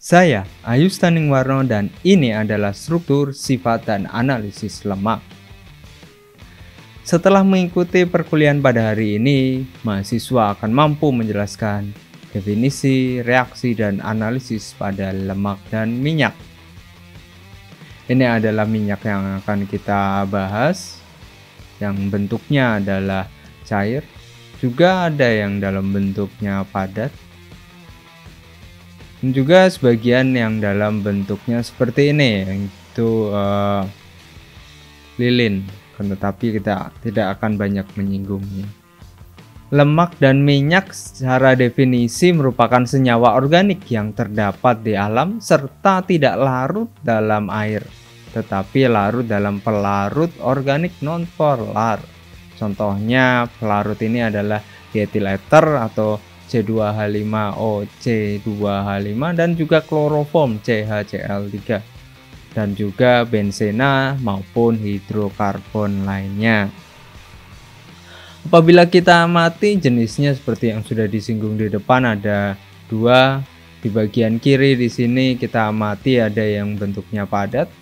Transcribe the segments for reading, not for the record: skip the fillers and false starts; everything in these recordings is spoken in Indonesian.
Saya Ayus Taningwarno dan ini adalah struktur, sifat, dan analisis lemak. Setelah mengikuti perkuliahan pada hari ini, mahasiswa akan mampu menjelaskan definisi, reaksi, dan analisis pada lemak dan minyak. Ini adalah minyak yang akan kita bahas, yang bentuknya adalah cair, juga ada yang dalam bentuknya padat, dan juga sebagian yang dalam bentuknya seperti ini, yaitu lilin, tetapi kita tidak akan banyak menyinggungnya. Lemak dan minyak secara definisi merupakan senyawa organik yang terdapat di alam serta tidak larut dalam air, tetapi larut dalam pelarut organik non-polar. Contohnya pelarut ini adalah diethyl ether atau C2H5OC2H5 dan juga kloroform CHCl3 dan juga benzena maupun hidrokarbon lainnya. Apabila kita amati jenisnya seperti yang sudah disinggung di depan, ada dua. Di bagian kiri di sini kita amati ada yang bentuknya padat,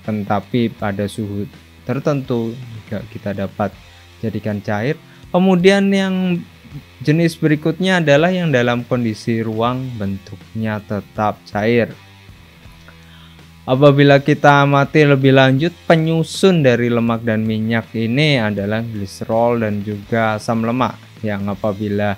tetapi pada suhu tertentu juga kita dapat jadikan cair. Kemudian yang jenis berikutnya adalah yang dalam kondisi ruang bentuknya tetap cair. Apabila kita amati lebih lanjut, penyusun dari lemak dan minyak ini adalah gliserol dan juga asam lemak yang apabila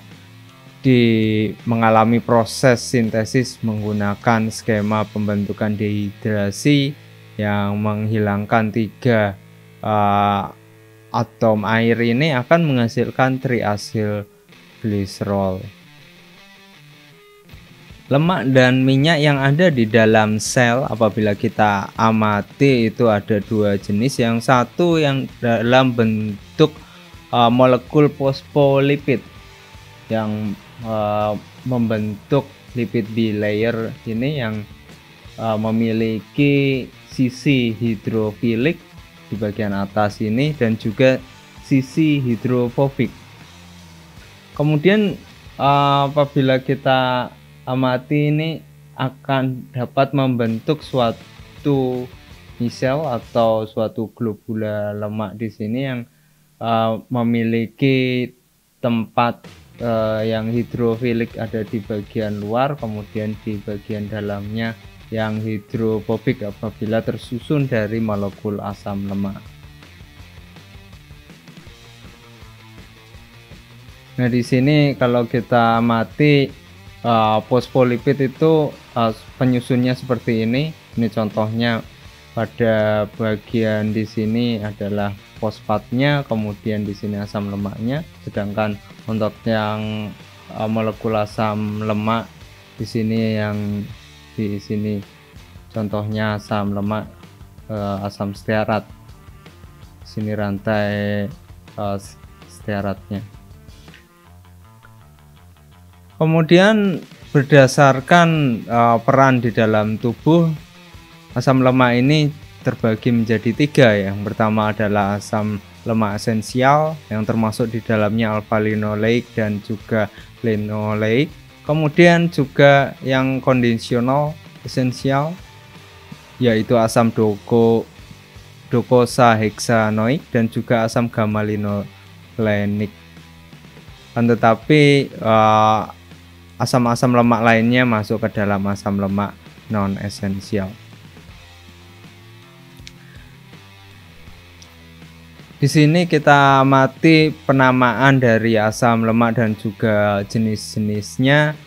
mengalami proses sintesis menggunakan skema pembentukan dehidrasi yang menghilangkan 3 atom air ini akan menghasilkan triasil gliserol. Lemak dan minyak yang ada di dalam sel apabila kita amati itu ada 2 jenis. Yang satu yang dalam bentuk molekul fosfolipid yang membentuk lipid bilayer ini yang memiliki sisi hidrofilik di bagian atas ini dan juga sisi hidrofobik. Kemudian apabila kita amati ini akan dapat membentuk suatu misel atau suatu globula lemak di sini yang memiliki tempat yang hidrofilik ada di bagian luar, kemudian di bagian dalamnya yang hidrofobik apabila tersusun dari molekul asam lemak. Nah, di sini kalau kita amati fosfolipid itu penyusunnya seperti ini. Ini contohnya pada bagian di sini adalah fosfatnya, kemudian di sini asam lemaknya. Sedangkan untuk yang molekul asam lemak di sini yang di sini contohnya asam lemak asam stearat. Sini rantai stearatnya. Kemudian berdasarkan peran di dalam tubuh, asam lemak ini terbagi menjadi 3. Yang pertama adalah asam lemak esensial yang termasuk di dalamnya alpha linoleik dan juga linoleik. Kemudian juga yang kondisional esensial yaitu asam docosahexaenoik dan juga asam gamma linolenik. Tetapi asam-asam lemak lainnya masuk ke dalam asam lemak non esensial. Di sini kita amati penamaan dari asam lemak dan juga jenis-jenisnya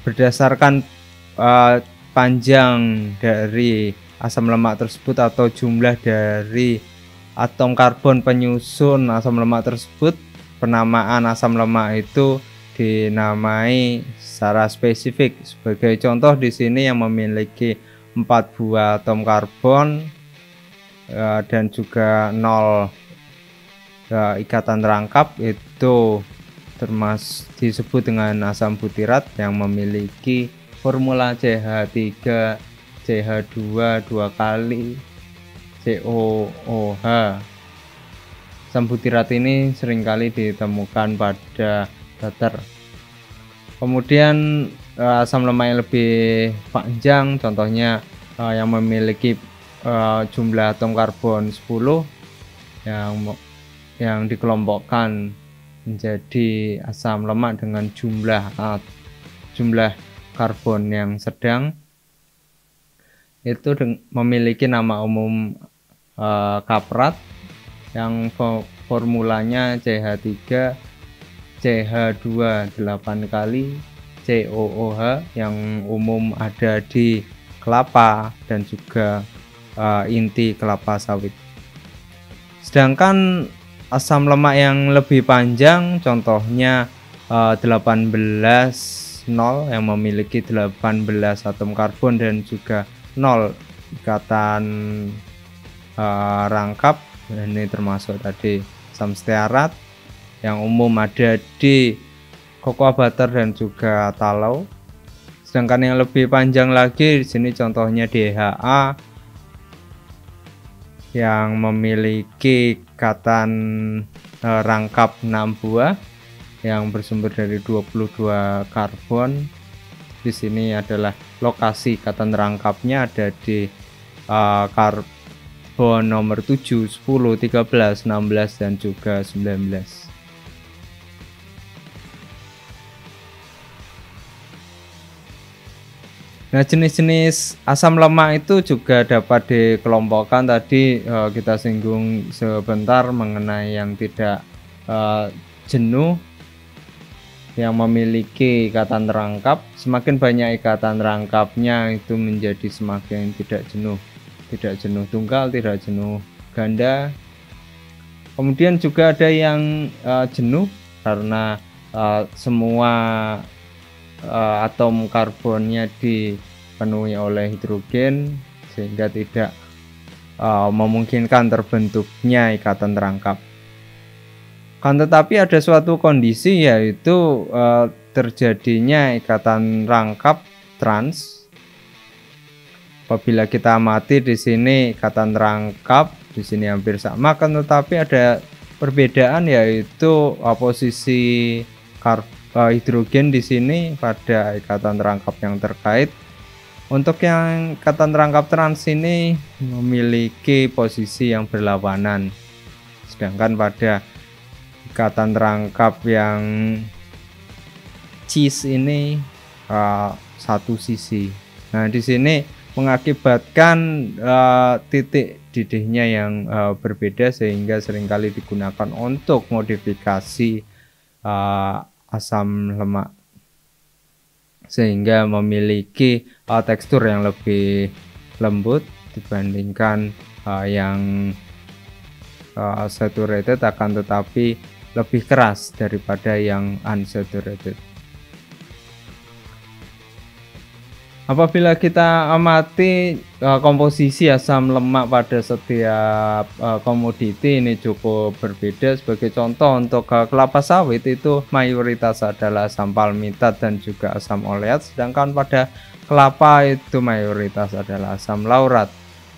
berdasarkan panjang dari asam lemak tersebut atau jumlah dari atom karbon penyusun asam lemak tersebut. Penamaan asam lemak itu dinamai secara spesifik. Sebagai contoh di sini yang memiliki 4 buah atom karbon dan juga 0 ikatan rangkap itu disebut dengan asam butirat yang memiliki formula CH3 CH2 2 kali COOH. Asam butirat ini seringkali ditemukan pada butter. Kemudian asam lemak yang lebih panjang, contohnya yang memiliki jumlah atom karbon 10 yang dikelompokkan menjadi asam lemak dengan jumlah karbon yang sedang, itu memiliki nama umum kaprat yang formulanya CH3 CH2 8 kali COOH yang umum ada di kelapa dan juga inti kelapa sawit. Sedangkan asam lemak yang lebih panjang contohnya 18 nol yang memiliki 18 atom karbon dan juga 0 ikatan rangkap. Ini termasuk tadi asam stearat yang umum ada di cocoa butter dan juga tallow. Sedangkan yang lebih panjang lagi di sini contohnya DHA yang memiliki ikatan rangkap 6 buah yang bersumber dari 22 karbon. Di sini adalah lokasi ikatan rangkapnya ada di karbon nomor 7, 10, 13, 16 dan juga 19. Nah, jenis-jenis asam lemak itu juga dapat dikelompokkan. Tadi kita singgung sebentar mengenai yang tidak jenuh, yang memiliki ikatan rangkap. Semakin banyak ikatan rangkapnya itu menjadi semakin tidak jenuh. Tidak jenuh tunggal, tidak jenuh ganda. Kemudian juga ada yang jenuh karena semua atom karbonnya dipenuhi oleh hidrogen sehingga tidak memungkinkan terbentuknya ikatan rangkap. Kan tetapi ada suatu kondisi yaitu terjadinya ikatan rangkap trans. Apabila kita amati di sini ikatan rangkap di sini hampir sama, kan tetapi ada perbedaan yaitu posisi hidrogen di sini pada ikatan rangkap yang terkait. Untuk yang ikatan rangkap trans ini memiliki posisi yang berlawanan, sedangkan pada ikatan rangkap yang cis ini satu sisi. Nah, di sini mengakibatkan titik didihnya yang berbeda sehingga seringkali digunakan untuk modifikasi asam lemak sehingga memiliki tekstur yang lebih lembut dibandingkan yang saturated, akan tetapi lebih keras daripada yang unsaturated. Apabila kita amati komposisi asam lemak pada setiap komoditi ini cukup berbeda. Sebagai contoh untuk kelapa sawit itu mayoritas adalah asam palmitat dan juga asam oleat, sedangkan pada kelapa itu mayoritas adalah asam laurat.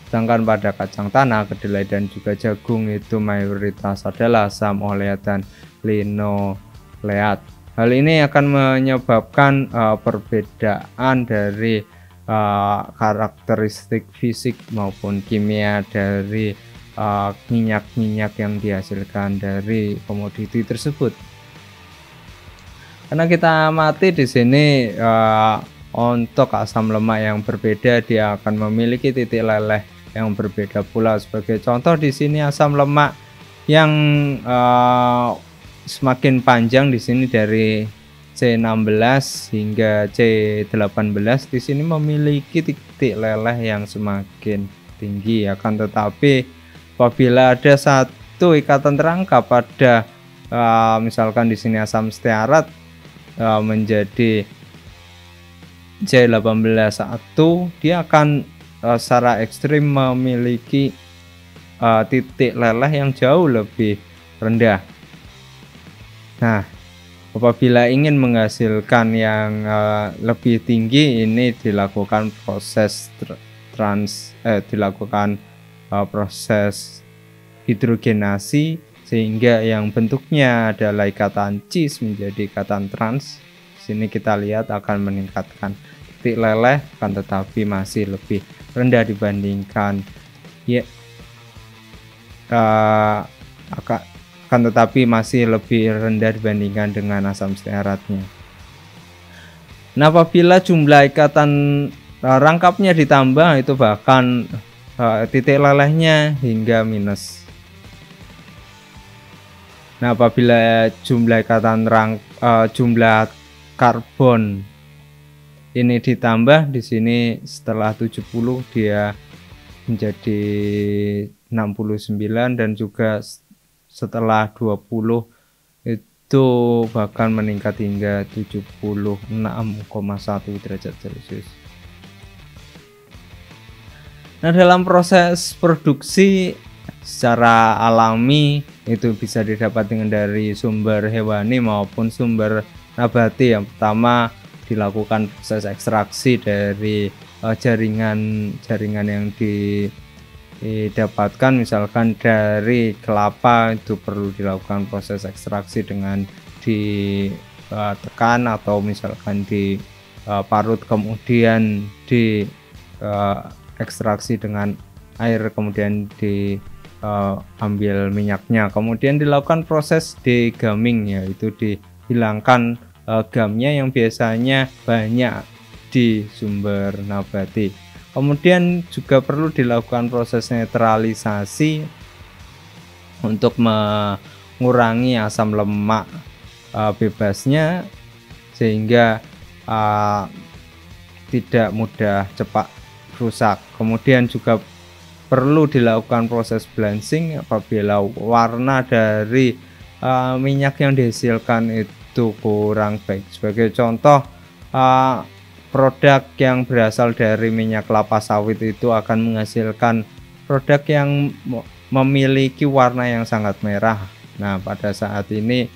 Sedangkan pada kacang tanah, kedelai dan juga jagung itu mayoritas adalah asam oleat dan linoleat. Hal ini akan menyebabkan perbedaan dari karakteristik fisik maupun kimia dari minyak-minyak yang dihasilkan dari komoditi tersebut. Karena kita amati di sini untuk asam lemak yang berbeda, dia akan memiliki titik leleh yang berbeda pula. Sebagai contoh di sini asam lemak yang semakin panjang di sini dari C16 hingga C18 di sini memiliki titik leleh yang semakin tinggi. Akan tetapi apabila ada satu ikatan rangkap pada misalkan di sini asam stearat menjadi C18 dia akan secara ekstrim memiliki titik leleh yang jauh lebih rendah. Nah, apabila ingin menghasilkan yang lebih tinggi, ini dilakukan proses proses hidrogenasi sehingga yang bentuknya adalah ikatan cis menjadi ikatan trans, Sini kita lihat akan meningkatkan titik leleh, akan tetapi masih lebih rendah dibandingkan ya akan tetapi masih lebih rendah dibandingkan dengan asam stearatnya. Nah, apabila jumlah ikatan rangkapnya ditambah, itu bahkan titik lelehnya hingga minus. Nah, apabila jumlah ikatan jumlah karbon ini ditambah, di sini setelah 70 dia menjadi 69, dan juga setelah 20 itu bahkan meningkat hingga 76,1 derajat Celcius. Nah, dalam proses produksi secara alami itu bisa didapat dari sumber hewani maupun sumber nabati. Yang pertama dilakukan proses ekstraksi dari jaringan yang didapatkan, misalkan dari kelapa, itu perlu dilakukan proses ekstraksi dengan ditekan atau misalkan diparut, kemudian ekstraksi dengan air, kemudian diambil minyaknya, kemudian dilakukan proses degumming, yaitu dihilangkan gamnya yang biasanya banyak di sumber nabati. Kemudian juga perlu dilakukan proses netralisasi untuk mengurangi asam lemak bebasnya sehingga tidak mudah cepat rusak. Kemudian juga perlu dilakukan proses blanching apabila warna dari minyak yang dihasilkan itu kurang baik. Sebagai contoh, produk yang berasal dari minyak kelapa sawit itu akan menghasilkan produk yang memiliki warna yang sangat merah. Nah, pada saat ini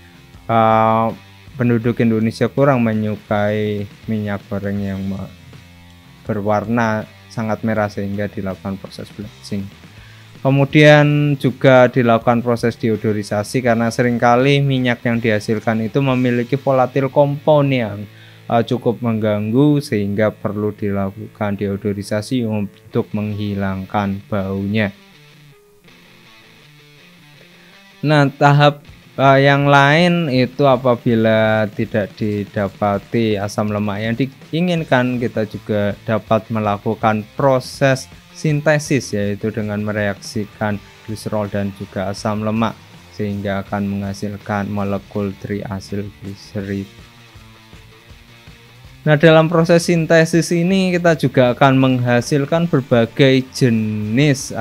penduduk Indonesia kurang menyukai minyak goreng yang berwarna sangat merah sehingga dilakukan proses blanching. Kemudian juga dilakukan proses deodorisasi karena seringkali minyak yang dihasilkan itu memiliki volatil compound yang cukup mengganggu sehingga perlu dilakukan deodorisasi untuk menghilangkan baunya. Nah, tahap yang lain itu apabila tidak didapati asam lemak yang diinginkan, kita juga dapat melakukan proses sintesis, yaitu dengan mereaksikan gliserol dan juga asam lemak sehingga akan menghasilkan molekul triasilgliserid. Nah, dalam proses sintesis ini kita juga akan menghasilkan berbagai jenis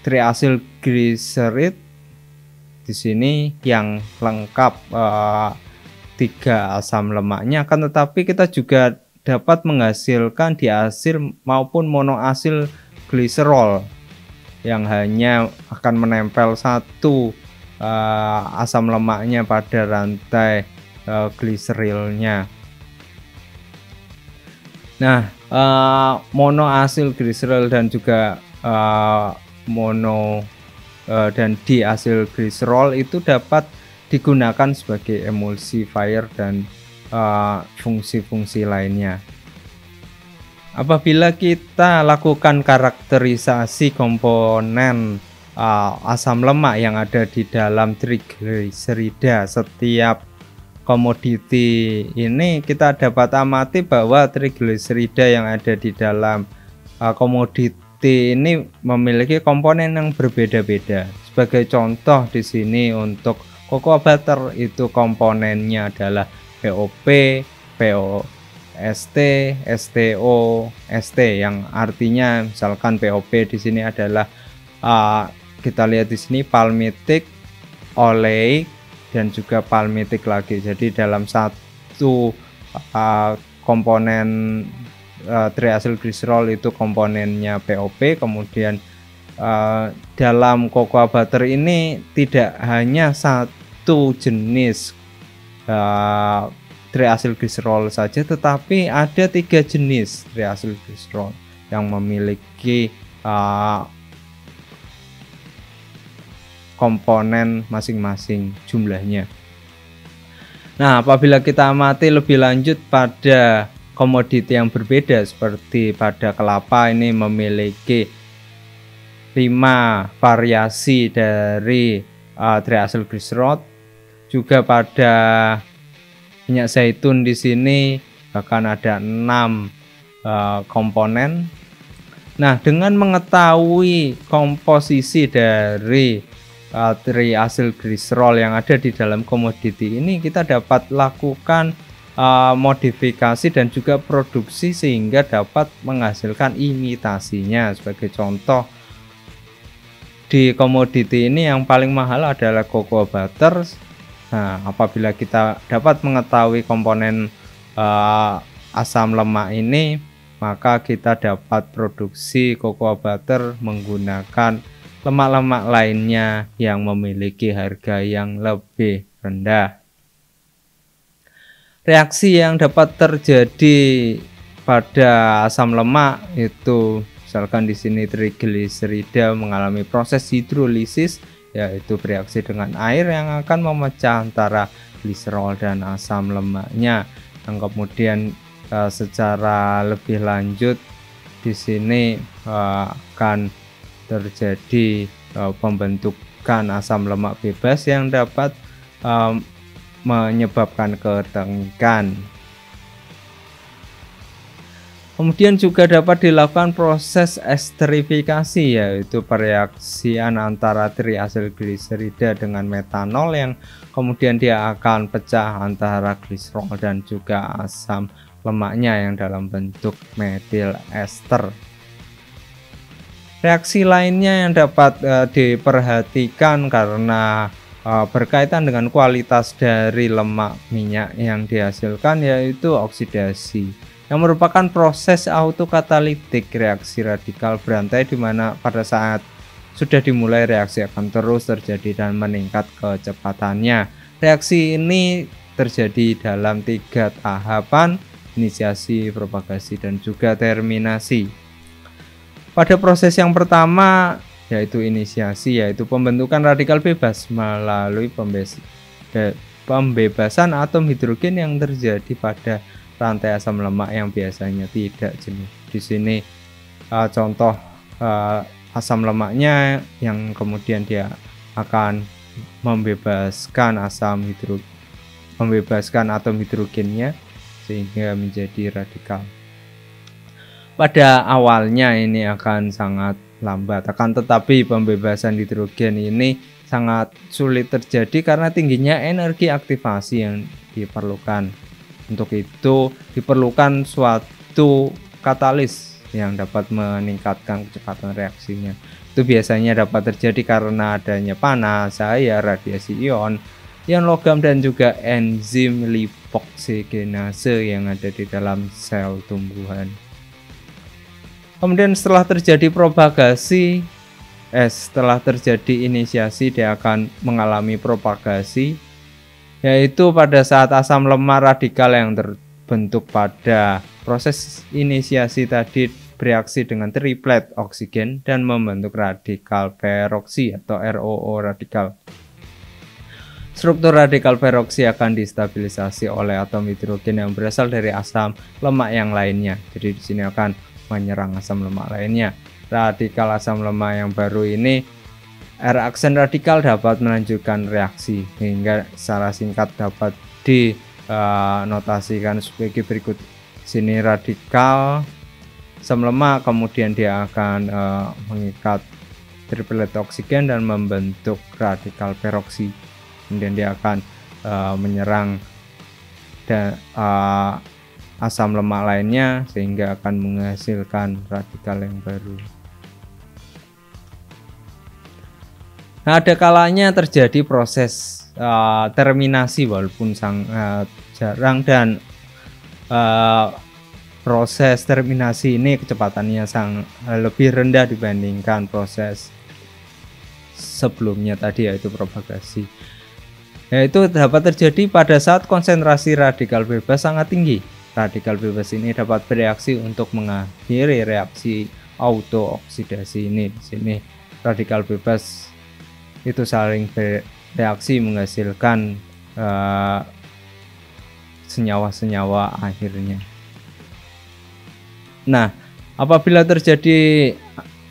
triasilgliserid. Di sini yang lengkap 3 asam lemaknya, akan tetapi kita juga dapat menghasilkan diasil maupun monoasil gliserol yang hanya akan menempel satu asam lemaknya pada rantai gliserilnya. Nah, monoasil gliserol dan juga dan diasil gliserol itu dapat digunakan sebagai emulsifier dan fungsi-fungsi lainnya. Apabila kita lakukan karakterisasi komponen asam lemak yang ada di dalam trigliserida setiap komoditi ini, kita dapat amati bahwa trigliserida yang ada di dalam komoditi ini memiliki komponen yang berbeda-beda. Sebagai contoh di sini untuk cocoa butter itu komponennya adalah POP, POST, STO, ST, yang artinya misalkan POP di sini adalah kita lihat di sini palmitic, oleic, dan juga palmitic lagi. Jadi dalam satu komponen triasilgliserol itu komponennya POP. Kemudian dalam cocoa butter ini tidak hanya satu jenis triasilgliserol saja, tetapi ada 3 jenis triasilgliserol yang memiliki komponen masing-masing jumlahnya. Nah, apabila kita amati lebih lanjut pada komoditi yang berbeda seperti pada kelapa ini memiliki 5 variasi dari triacylglycerol, juga pada minyak zaitun di sini bahkan ada 6 komponen. Nah, dengan mengetahui komposisi dari triacylglycerol yang ada di dalam komoditi ini, kita dapat lakukan modifikasi dan juga produksi sehingga dapat menghasilkan imitasinya. Sebagai contoh, di komoditi ini yang paling mahal adalah cocoa butter. Nah, apabila kita dapat mengetahui komponen asam lemak ini, maka kita dapat produksi cocoa butter menggunakan lemak-lemak lainnya yang memiliki harga yang lebih rendah. Reaksi yang dapat terjadi pada asam lemak itu, misalkan di sini trigliserida mengalami proses hidrolisis, yaitu bereaksi dengan air yang akan memecah antara gliserol dan asam lemaknya. Yang kemudian secara lebih lanjut di sini akan terjadi pembentukan asam lemak bebas yang dapat menyebabkan ketengikan. Kemudian juga dapat dilakukan proses esterifikasi, yaitu pereaksian antara triacylglycerida dengan metanol yang kemudian dia akan pecah antara gliserol dan juga asam lemaknya yang dalam bentuk metil ester. Reaksi lainnya yang dapat diperhatikan karena berkaitan dengan kualitas dari lemak minyak yang dihasilkan, yaitu oksidasi, yang merupakan proses autokatalitik reaksi radikal berantai, di mana pada saat sudah dimulai reaksi akan terus terjadi dan meningkat kecepatannya. Reaksi ini terjadi dalam 3 tahapan: inisiasi, propagasi, dan juga terminasi. Pada proses yang pertama, yaitu inisiasi, yaitu pembentukan radikal bebas melalui pembebasan atom hidrogen yang terjadi pada rantai asam lemak yang biasanya tidak jenuh. Di sini contoh asam lemaknya yang kemudian dia akan membebaskan atom hidrogennya sehingga menjadi radikal. Pada awalnya ini akan sangat lambat, akan tetapi pembebasan hidrogen ini sangat sulit terjadi karena tingginya energi aktivasi yang diperlukan. Untuk itu diperlukan suatu katalis yang dapat meningkatkan kecepatan reaksinya. Itu biasanya dapat terjadi karena adanya panas, cahaya, radiasi ion logam, dan juga enzim lipoksigenase yang ada di dalam sel tumbuhan. Kemudian setelah terjadi propagasi, setelah terjadi inisiasi, dia akan mengalami propagasi, yaitu pada saat asam lemak radikal yang terbentuk pada proses inisiasi tadi bereaksi dengan triplet oksigen dan membentuk radikal peroksi atau ROO radikal. Struktur radikal peroksi akan distabilisasi oleh atom hidrogen yang berasal dari asam lemak yang lainnya. Jadi di sini akan menyerang asam lemak lainnya. Radikal asam lemak yang baru ini, R-aksen radikal, dapat melanjutkan reaksi hingga secara singkat dapat dinotasikan sebagai berikut. Sini radikal asam lemak, kemudian dia akan mengikat triplet oksigen dan membentuk radikal peroksi. Kemudian dia akan menyerang asam lemak lainnya sehingga akan menghasilkan radikal yang baru. Nah, ada kalanya terjadi proses terminasi walaupun sangat jarang, dan proses terminasi ini kecepatannya lebih rendah dibandingkan proses sebelumnya tadi, yaitu propagasi. Yaitu dapat terjadi pada saat konsentrasi radikal bebas sangat tinggi. Radikal bebas ini dapat bereaksi untuk mengakhiri reaksi autooksidasi ini. Di sini radikal bebas itu saling bereaksi menghasilkan senyawa-senyawa akhirnya. Nah, apabila terjadi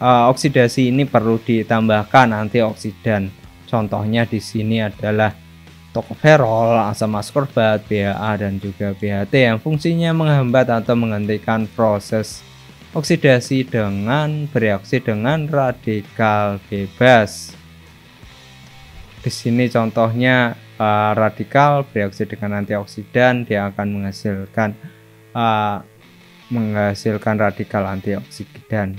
oksidasi ini perlu ditambahkan antioksidan. Contohnya di sini adalah tokoferol, asam askorbat, BHA dan juga BHT yang fungsinya menghambat atau menghentikan proses oksidasi dengan bereaksi dengan radikal bebas. Di sini contohnya radikal bereaksi dengan antioksidan, dia akan menghasilkan radikal antioksidan.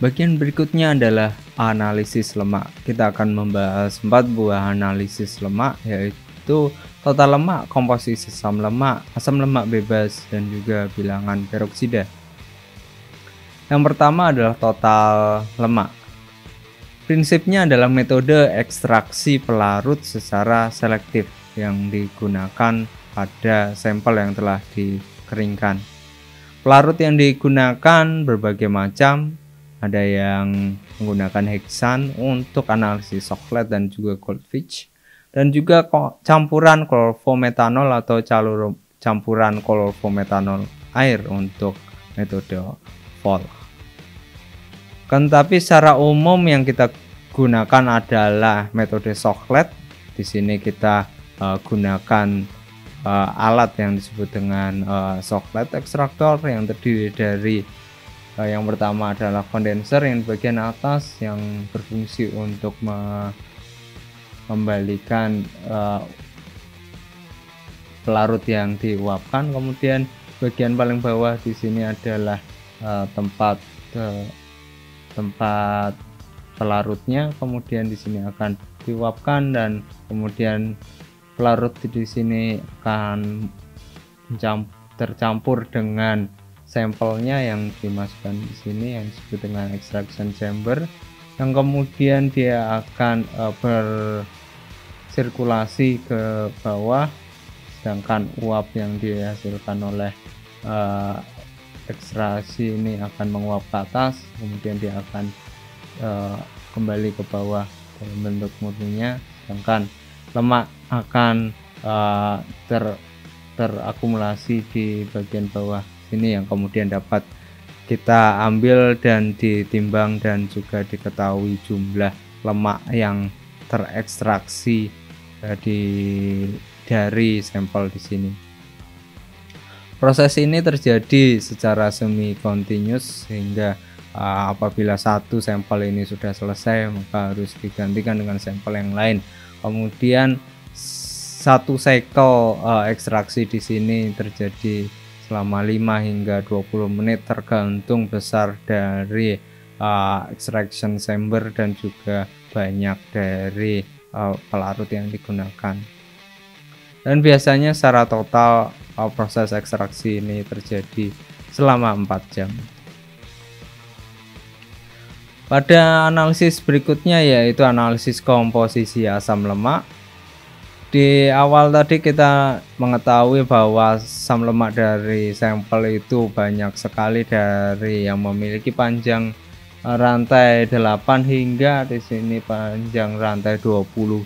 Bagian berikutnya adalah analisis lemak. Kita akan membahas 4 buah analisis lemak, yaitu total lemak, komposisi asam lemak bebas, dan juga bilangan peroksida. Yang pertama adalah total lemak. Prinsipnya adalah metode ekstraksi pelarut secara selektif yang digunakan pada sampel yang telah dikeringkan. Pelarut yang digunakan berbagai macam, ada yang menggunakan heksan untuk analisis Socklet dan juga Goldfish, dan juga campuran klorofurmetanol atau campuran klorofurmetanol air untuk metode Voll. Tapi secara umum yang kita gunakan adalah metode Socklet. Di sini kita gunakan alat yang disebut dengan Socklet extractor yang terdiri dari yang pertama adalah kondenser yang di bagian atas yang berfungsi untuk mengembalikan pelarut yang diuapkan. Kemudian bagian paling bawah di sini adalah tempat pelarutnya. Kemudian di sini akan diuapkan dan kemudian pelarut di sini akan tercampur dengan sampelnya yang dimasukkan di sini yang disebut dengan extraction chamber, yang kemudian dia akan bersirkulasi ke bawah, sedangkan uap yang dihasilkan oleh ekstraksi ini akan menguap ke atas, kemudian dia akan kembali ke bawah dalam bentuk murninya, sedangkan lemak akan terakumulasi di bagian bawah ini yang kemudian dapat kita ambil dan ditimbang dan juga diketahui jumlah lemak yang terekstraksi dari sampel di sini. Proses ini terjadi secara semi continuous sehingga apabila satu sampel ini sudah selesai maka harus digantikan dengan sampel yang lain. Kemudian satu cycle ekstraksi di sini terjadi selama 5 hingga 20 menit tergantung besar dari extraction chamber dan juga banyak dari pelarut yang digunakan. Dan biasanya secara total proses ekstraksi ini terjadi selama 4 jam. Pada analisis berikutnya yaitu analisis komposisi asam lemak. Di awal tadi kita mengetahui bahwa asam lemak dari sampel itu banyak sekali, dari yang memiliki panjang rantai 8 hingga di sini panjang rantai 22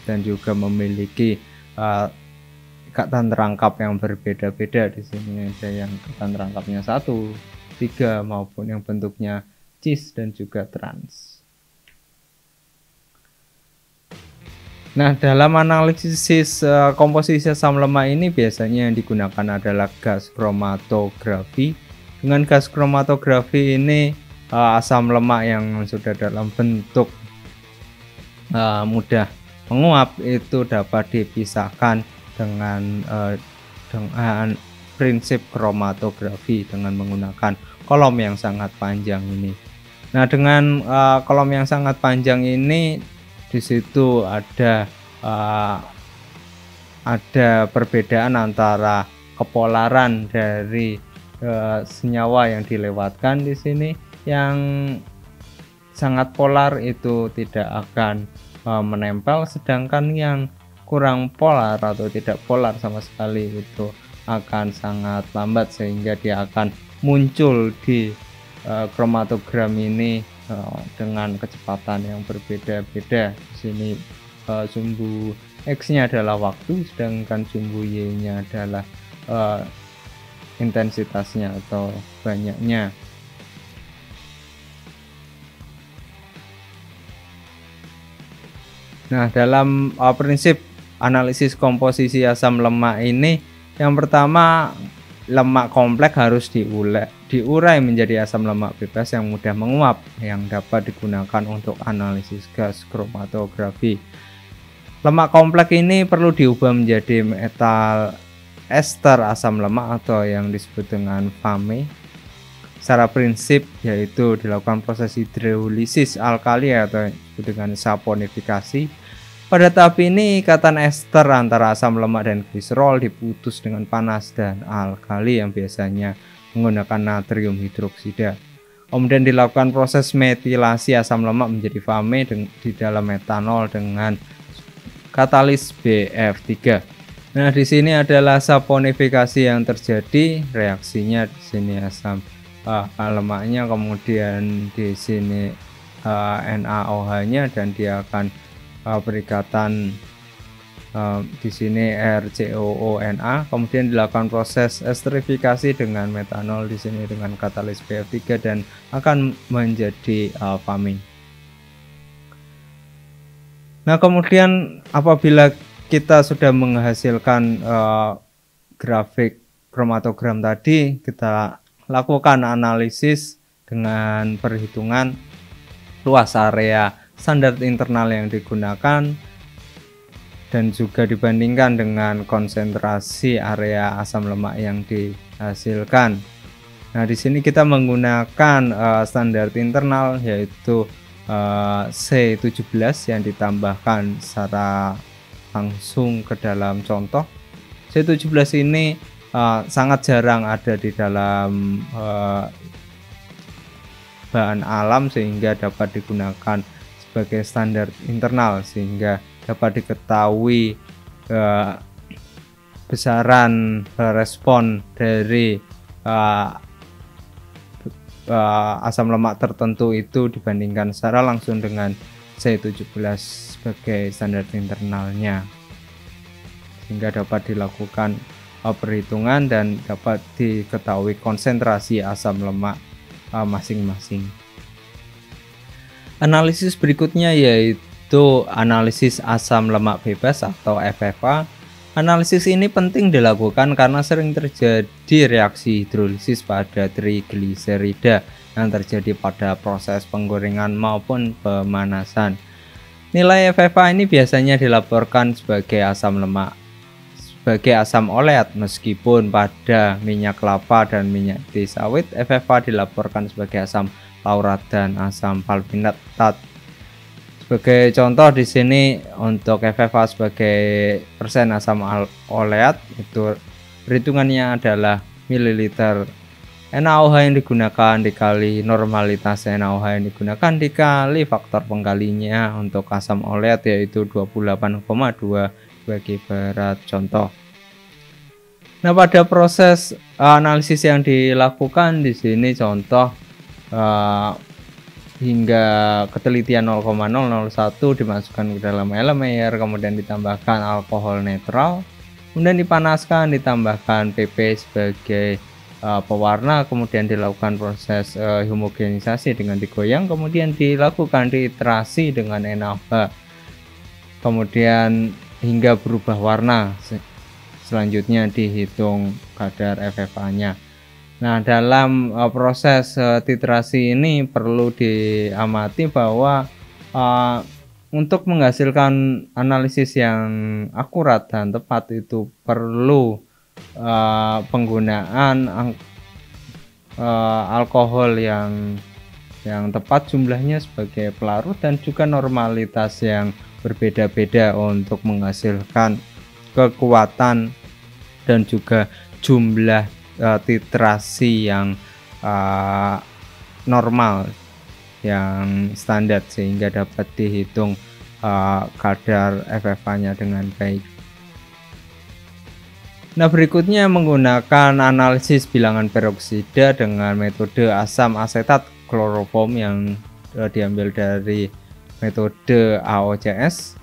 dan juga memiliki ikatan rangkap yang berbeda-beda. Di sini ada yang ikatan rangkapnya 1, 3 maupun yang bentuknya cis dan juga trans. Nah, dalam analisis komposisi asam lemak ini biasanya yang digunakan adalah gas kromatografi. Dengan gas kromatografi ini asam lemak yang sudah dalam bentuk mudah menguap itu dapat dipisahkan dengan prinsip kromatografi dengan menggunakan kolom yang sangat panjang ini. Nah, dengan kolom yang sangat panjang ini di situ ada perbedaan antara kepolaran dari senyawa yang dilewatkan di sini. Yang sangat polar itu tidak akan menempel, sedangkan yang kurang polar atau tidak polar sama sekali itu akan sangat lambat sehingga dia akan muncul di kromatogram ini dengan kecepatan yang berbeda-beda. Di sini sumbu X-nya adalah waktu, sedangkan sumbu Y-nya adalah intensitasnya atau banyaknya. Nah, dalam prinsip analisis komposisi asam lemak ini, yang pertama, lemak kompleks harus diurai menjadi asam lemak bebas yang mudah menguap, yang dapat digunakan untuk analisis gas kromatografi. Lemak kompleks ini perlu diubah menjadi metal ester asam lemak atau yang disebut dengan FAME. Secara prinsip yaitu dilakukan proses hidrolisis alkali atau disebut dengan saponifikasi. Pada tahap ini ikatan ester antara asam lemak dan gliserol diputus dengan panas dan alkali yang biasanya menggunakan natrium hidroksida. Kemudian dilakukan proses metilasi asam lemak menjadi FAME di dalam metanol dengan katalis BF3. Nah, di sini adalah saponifikasi yang terjadi, reaksinya di sini asam lemaknya, kemudian di sini NaOH-nya, dan dia akan perikatan di sini RCOONA. Kemudian dilakukan proses esterifikasi dengan metanol di sini dengan katalis BF3 dan akan menjadi FAME. Nah, kemudian apabila kita sudah menghasilkan grafik kromatogram tadi, kita lakukan analisis dengan perhitungan luas area standar internal yang digunakan dan juga dibandingkan dengan konsentrasi area asam lemak yang dihasilkan. Nah, di sini kita menggunakan standar internal yaitu C17 yang ditambahkan secara langsung ke dalam contoh. C17 ini sangat jarang ada di dalam bahan alam sehingga dapat digunakan sebagai standar internal, sehingga dapat diketahui besaran respon dari asam lemak tertentu itu dibandingkan secara langsung dengan C17 sebagai standar internalnya, sehingga dapat dilakukan perhitungan dan dapat diketahui konsentrasi asam lemak masing-masing. Analisis berikutnya yaitu analisis asam lemak bebas atau FFA. Analisis ini penting dilakukan karena sering terjadi reaksi hidrolisis pada trigliserida yang terjadi pada proses penggorengan maupun pemanasan. Nilai FFA ini biasanya dilaporkan sebagai asam lemak sebagai asam oleat, meskipun pada minyak kelapa dan minyak sawit FFA dilaporkan sebagai asam laurat dan asam palmitat. Sebagai contoh di sini untuk FFA sebagai persen asam oleat itu perhitungannya adalah mililiter NaOH yang digunakan dikali normalitas NaOH yang digunakan dikali faktor penggalinya untuk asam oleat yaitu 28,2 bagi berat contoh. Nah, pada proses analisis yang dilakukan di sini contoh hingga ketelitian 0,001 dimasukkan ke dalam elemer, kemudian ditambahkan alkohol netral, kemudian dipanaskan, ditambahkan PP sebagai pewarna, kemudian dilakukan proses homogenisasi dengan digoyang, kemudian dilakukan titrasi dengan NaOH, kemudian hingga berubah warna. Selanjutnya dihitung kadar FFA-nya. Nah, dalam proses titrasi ini perlu diamati bahwa untuk menghasilkan analisis yang akurat dan tepat itu perlu penggunaan alkohol yang tepat jumlahnya sebagai pelarut dan juga normalitas yang berbeda-beda untuk menghasilkan kekuatan dan juga jumlah titrasi yang normal, yang standar, sehingga dapat dihitung kadar FFA-nya dengan baik. Nah, berikutnya menggunakan analisis bilangan peroksida dengan metode asam asetat kloroform yang diambil dari metode AOCS.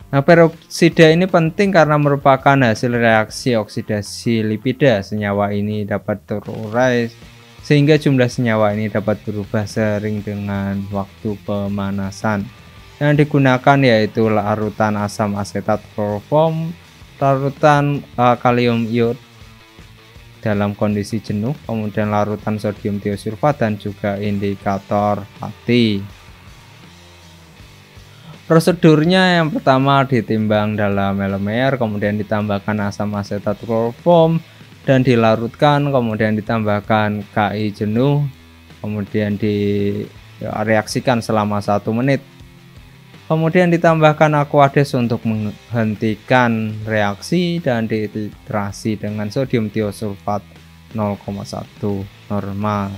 Nah, peroksida ini penting karena merupakan hasil reaksi oksidasi lipida. Senyawa ini dapat terurai sehingga jumlah senyawa ini dapat berubah sering dengan waktu pemanasan. Yang digunakan yaitu larutan asam asetat kloroform, larutan kalium iod dalam kondisi jenuh, kemudian larutan sodium tiosulfat dan juga indikator hati. Prosedurnya yang pertama ditimbang dalam LMR, kemudian ditambahkan asam asetat kloroform dan dilarutkan, kemudian ditambahkan Ki jenuh, kemudian direaksikan selama 1 menit. Kemudian ditambahkan Aquades untuk menghentikan reaksi dan dititrasi dengan sodium tiosulfat 0,1 normal.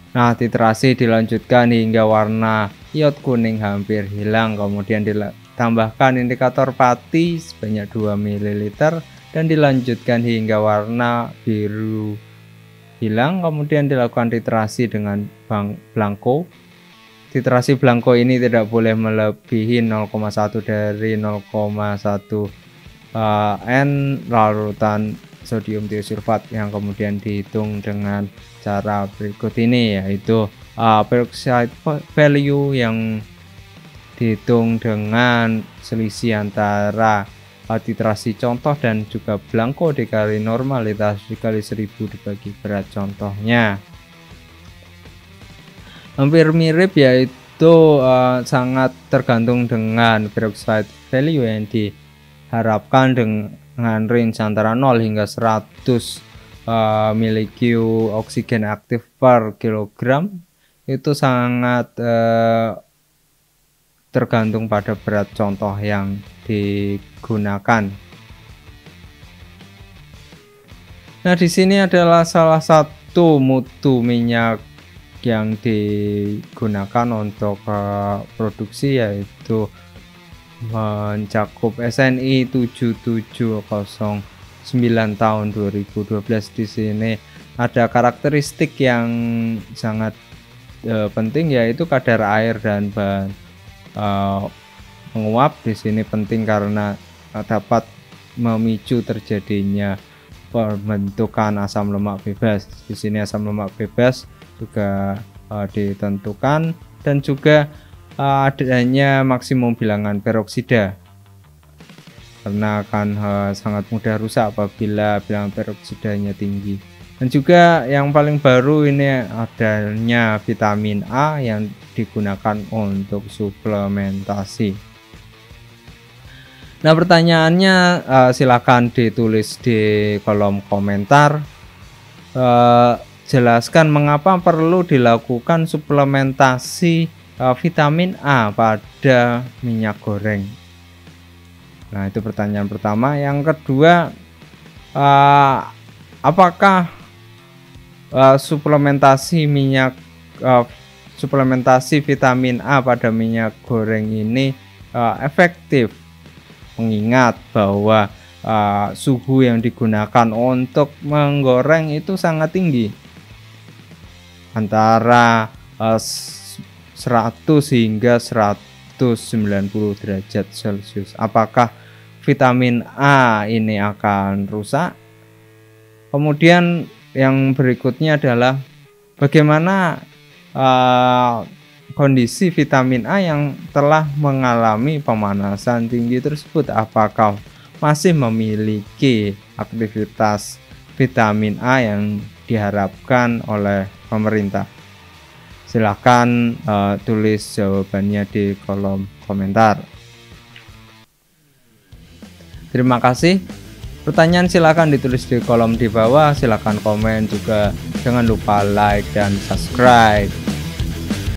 Nah, titrasi dilanjutkan hingga warna iod kuning hampir hilang, kemudian ditambahkan indikator pati sebanyak 2 ml dan dilanjutkan hingga warna biru hilang, kemudian dilakukan titrasi dengan blanko. Titrasi blanko ini tidak boleh melebihi 0,1 dari 0,1 N larutan sodium tiosulfat yang kemudian dihitung dengan cara berikut ini, yaitu peroxide value yang dihitung dengan selisih antara titrasi contoh dan juga blanko dikali normalitas dikali 1000 dibagi berat contohnya. Hampir mirip, yaitu sangat tergantung dengan peroxide value yang diharapkan dengan range antara 0 hingga 100 mg oksigen aktif per kilogram. Itu sangat tergantung pada berat contoh yang digunakan. Nah, di sini adalah salah satu mutu minyak yang digunakan untuk produksi, yaitu mencakup SNI 7709 tahun 2012. Di sini ada karakteristik yang sangat penting, yaitu kadar air dan bahan menguap. Di sini penting karena dapat memicu terjadinya pembentukan asam lemak bebas. Di sini asam lemak bebas juga ditentukan, dan juga adanya maksimum bilangan peroksida karena akan sangat mudah rusak apabila bilangan peroksidanya tinggi. Dan juga yang paling baru ini adanya vitamin A yang digunakan untuk suplementasi. Nah, pertanyaannya silakan ditulis di kolom komentar. Jelaskan mengapa perlu dilakukan suplementasi vitamin A pada minyak goreng. Nah, itu pertanyaan pertama. Yang kedua, apakah suplementasi vitamin A pada minyak goreng ini efektif, mengingat bahwa suhu yang digunakan untuk menggoreng itu sangat tinggi, antara 100 hingga 190 derajat Celcius. Apakah vitamin A ini akan rusak? Kemudian yang berikutnya adalah bagaimana kondisi vitamin A yang telah mengalami pemanasan tinggi tersebut, apakah masih memiliki aktivitas vitamin A yang diharapkan oleh pemerintah? Silahkan tulis jawabannya di kolom komentar. Terima kasih. Pertanyaan silahkan ditulis di kolom di bawah. Silahkan komen juga. Jangan lupa like dan subscribe.